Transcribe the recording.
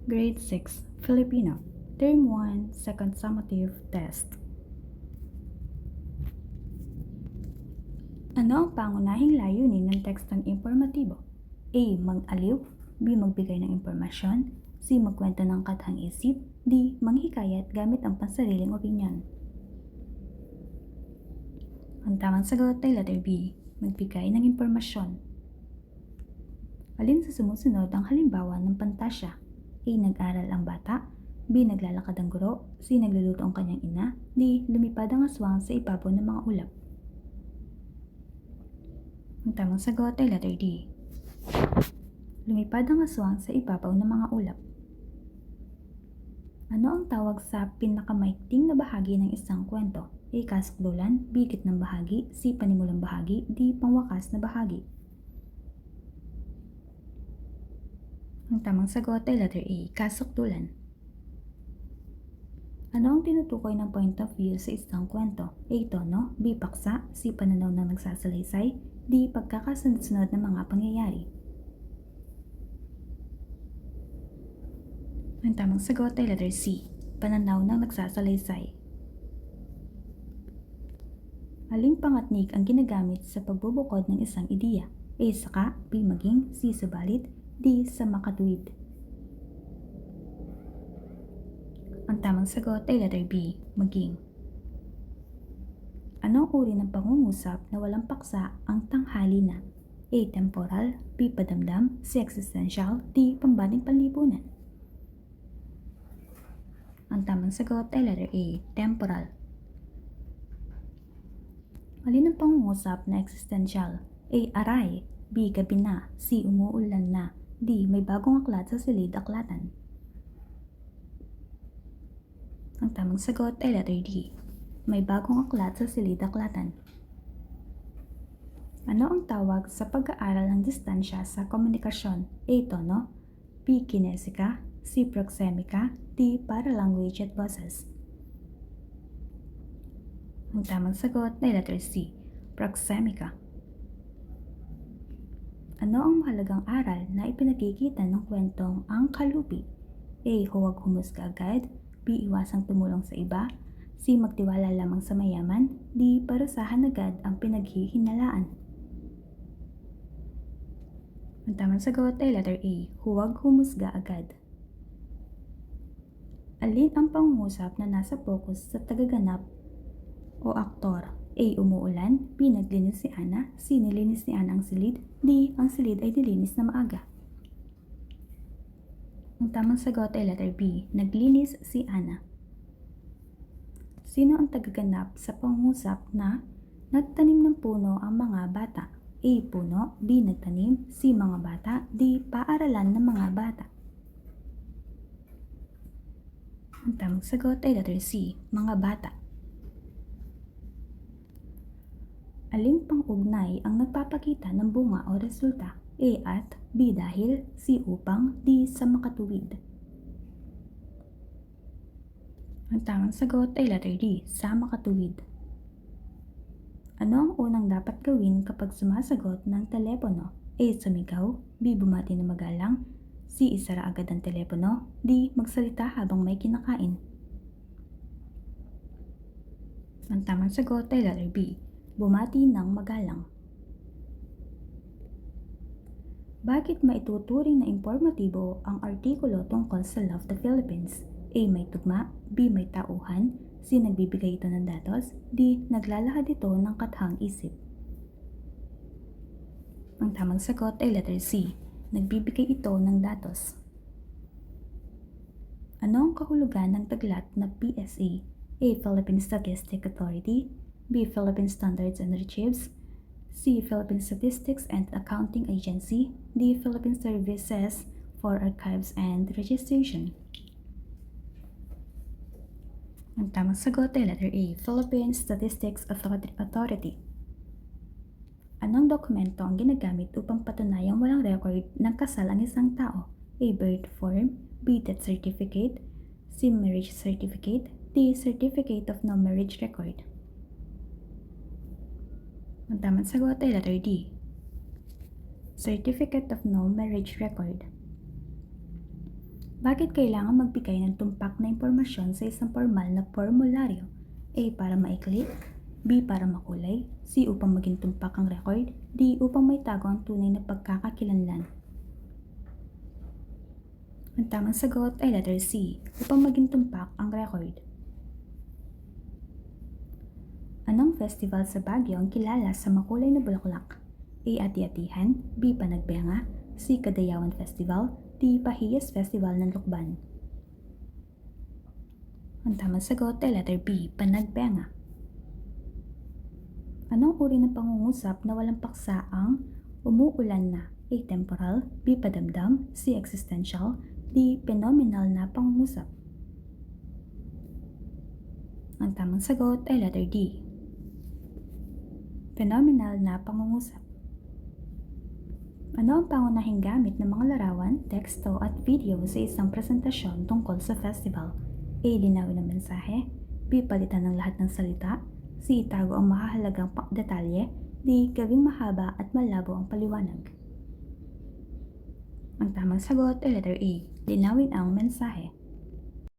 Grade 6, Filipino, Term 1, Second Summative Test. Ano ang pangunahing layunin ng tekstong impormatibo? A. Mag-aliw, B. Magbigay ng impormasyon, C. Magkwento ng kathang isip, D. Manghikayat gamit ang pansariling opinyon. Ang tamang sagot ay letter B. Magbigay ng impormasyon. Alin sa sumusunod ang halimbawa ng pantasya? A. Nag-aral ang bata, B. Naglalakad ang guro, C. Nagluluto ang kanyang ina, D. Lumipad ang aswang sa ibabaw ng mga ulap. Ang tamang sagot ay letter D. Lumipad ang aswang sa ibabaw ng mga ulap. Ano ang tawag sa pinakamaikting na bahagi ng isang kwento? A. Kasukdulan, B. Gitnang bahagi, C. Panimulang bahagi, D. Pangwakas na bahagi. Ang tamang sagot ay letter A. Kasukdulan. Ano ang tinutukoy ng point of view sa isang kwento? A. Tono, B. Paksa, C. Pananaw ng nagsasalaysay, D. Pagkakasunod-sunod ng mga pangyayari. Ang tamang sagot ay letter C. Pananaw ng nagsasalaysay. Aling pangatnik ang ginagamit sa pagbubukod ng isang ideya? A. Saka, B. Maging, C. Subalit, D. Sa makatuwid. Ang tamang sagot ay letter B. Maging. Anong uri ng pangungusap na walang paksa ang tanghali na? A. Temporal, B. Padamdam, C. Existential, D. Pambaling panlipunan. Ang tamang sagot ay letter A. Temporal. Alin ang pangungusap na existential? A. Aray, B. Gabi na, C. Umuulan na, D. May bagong aklat sa silid aklatan. Ang tamang sagot ay letter D. May bagong aklat sa silid aklatan. Ano ang tawag sa pag-aaral ng distansya sa komunikasyon? A. Tono, B. Kinesika, C. Proxemica, D. Paralanguage at boses. Ang tamang sagot ay letter C. Proxemica. Ano ang mahalagang aral na ipinagkikita ng kwentong Ang Kalupi? A. Huwag humusga agad, B. Iwasang tumulong sa iba, C. Magtiwala lamang sa mayaman, D. Parusahan agad ang pinaghihinalaan. Ang tamang sagot ay letter A. Huwag humusga agad. Alin ang pangungusap na nasa focus sa tagaganap o aktor? A. Umuulan, B. Naglinis si Ana, C. Nilinis ni Ana ang silid, D. Ang silid ay nilinis na maaga. Ang tamang sagot ay letter B. Naglinis si Ana. Sino ang tagaganap sa pangungusap na nagtanim ng puno ang mga bata? A. Puno, B. Nagtanim, C. Mga bata, D. Paaralan ng mga bata. Ang tamang sagot ay letter C. Mga bata. Aling pang-ugnay ang nagpapakita ng bunga o resulta? A. At, B. Dahil, C. Upang, D. Sa makatuwid. Ang tamang sagot ay letter D. Sa makatuwid. Ano ang unang dapat gawin kapag sumasagot ng telepono? A. Sumigaw, B. Bumati na magalang, C. Isara agad ang telepono, D. Magsalita habang may kinakain. Ang tamang sagot ay letter B. Bumati ng magalang. Bakit maituturing na impormatibo ang artikulo tungkol sa Love the Philippines? A. May tugma, B. May tauhan, C. Nagbibigay ito ng datos, D. Naglalahad ito ng kathang isip. Ang tamang sagot ay letter C. Nagbibigay ito ng datos. Ano ang kahulugan ng taglat na PSA? A. Philippine Statistics Authority, B. Philippine Standards and Archives, C. Philippine Statistics and Accounting Agency, D. Philippine Services for Archives and Registration. Ang tamang sagot ay letter A. Philippine Statistics Authority. Anong dokumento ang ginagamit upang patunayang walang record ng kasal ang isang tao? A. Birth form, B. Death certificate, C. Marriage certificate, D. Certificate of no marriage record. Ang tamang sagot ay letter D. Certificate of no marriage record. Bakit kailangan magbigay ng tumpak na impormasyon sa isang formal na formularyo? A. Para maikli, B. Para makulay, C. Upang maging tumpak ang record, D. Upang may tago ang tunay na pagkakakilanlan. Ang tamang sagot ay letter C. Upang maging tumpak ang record. Anong festival sa Baguio ang kilala sa makulay na bulaklak? A. Ati-atihan, B. Panagbenga, C. Kadayawan Festival, D. Pahiyas Festival ng Lukban. Ang tamang sagot ay letter B. Panagbenga. Anong uri ng pangungusap na walang paksa ang umuulan na? A. Temporal, B. Padamdam, C. Existential, D. Phenomenal na pangungusap. Ang tamang sagot ay letter D. Phenomenal na pangungusap. Ano ang pangunahing gamit ng mga larawan, teksto at video sa isang presentasyon tungkol sa festival? A. Linawin ang mensahe, B. Palitan ng lahat ng salita, C. Tago ang mahahalagang detalye, D. Gawing mahaba at malabo ang paliwanag. Ang tamang sagot ay letter A. Linawin ang mensahe.